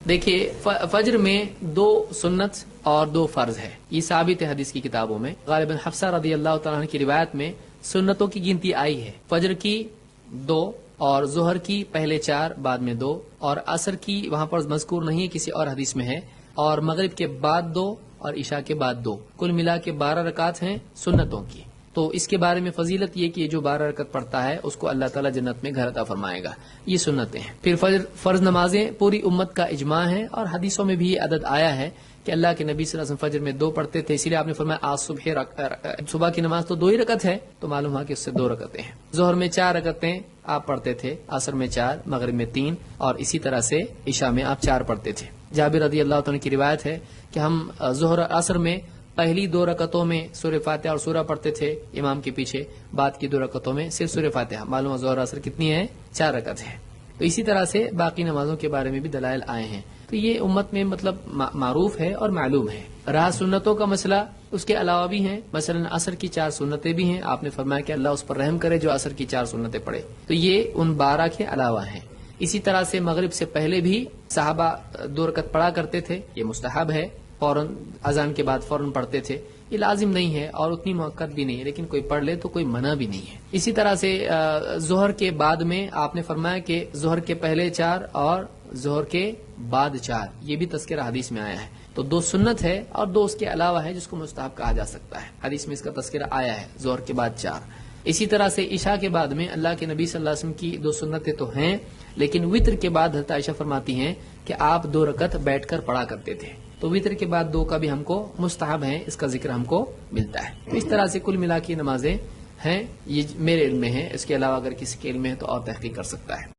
دیکھیے فجر میں 2 سنت اور 2 فرض ہے، یہ ثابت ہے حدیث کی کتابوں میں۔ غالباً حفصہ رضی اللہ تعالیٰ عنہ کی روایت میں سنتوں کی گنتی آئی ہے، فجر کی 2 اور ظہر کی پہلے 4 بعد میں 2 اور عصر کی وہاں پر مذکور نہیں ہے، کسی اور حدیث میں ہے، اور مغرب کے بعد 2 اور عشاء کے بعد 2، کل ملا کے 12 رکعت ہیں سنتوں کی۔ تو اس کے بارے میں فضیلت یہ کہ جو 12 رکعت پڑھتا ہے اس کو اللہ تعالیٰ جنت میں گھر عطا فرمائے گا، یہ سنتیں ہیں۔ پھر فرض نمازیں پوری امت کا اجماع ہے، اور حدیثوں میں بھی یہ عدد آیا ہے کہ اللہ کے نبی صلی اللہ علیہ وسلم فجر میں 2 پڑھتے تھے، اسی لیے آپ نے فرمایا آج صبح کی نماز تو 2 ہی رکعت ہے، تو معلوم ہوا کہ اس سے 2 رکعتیں ہیں۔ ظہر میں 4 رکعتیں آپ پڑھتے تھے، عصر میں 4، مغرب میں 3، اور اسی طرح سے عشاء میں آپ 4 پڑھتے تھے۔ جابر رضی اللہ عنہ کی روایت ہے کہ ہم ظہر اور عصر میں پہلی 2 رکعتوں میں سورہ فاتحہ اور سورہ پڑھتے تھے امام کے پیچھے، بعد کی 2 رکعتوں میں صرف سورہ فاتحہ۔ معلوم ظہر عصر کتنی ہے؟ 4 رکعت ہے۔ تو اسی طرح سے باقی نمازوں کے بارے میں بھی دلائل آئے ہیں، تو یہ امت میں مطلب معروف ہے اور معلوم ہے۔ رہا سنتوں کا مسئلہ، اس کے علاوہ بھی ہیں، مثلا عصر کی 4 سنتیں بھی ہیں، آپ نے فرمایا کہ اللہ اس پر رحم کرے جو عصر کی 4 سنتیں پڑھے، تو یہ ان 12 کے علاوہ ہیں۔ اسی طرح سے مغرب سے پہلے بھی صحابہ 2 رکعت پڑھا کرتے تھے، یہ مستحب ہے، فوراً اذان کے بعد فوراً پڑھتے تھے، یہ لازم نہیں ہے اور اتنی موقت بھی نہیں ہے، لیکن کوئی پڑھ لے تو کوئی منع بھی نہیں ہے۔ اسی طرح سے ظہر کے بعد میں آپ نے فرمایا کہ ظہر کے پہلے 4 اور ظہر کے بعد 4، یہ بھی تذکرہ حدیث میں آیا ہے، تو 2 سنت ہے اور 2 اس کے علاوہ ہے جس کو مستحب کہا جا سکتا ہے، حدیث میں اس کا تذکرہ آیا ہے، ظہر کے بعد 4۔ اسی طرح سے عشاء کے بعد میں اللہ کے نبی صلی اللہ علیہ وسلم کی 2 سنتیں تو ہیں، لیکن وتر کے بعد حضرت عائشہ فرماتی ہیں کہ آپ 2 رکعت بیٹھ کر پڑھا کرتے تھے، تو وتر کے بعد 2 کا بھی ہم کو مستحب ہے، اس کا ذکر ہم کو ملتا ہے۔ اس طرح سے کل ملا کی نمازیں ہیں، یہ میرے علم میں ہے، اس کے علاوہ اگر کسی کے علم میں ہے تو اور تحقیق کر سکتا ہے۔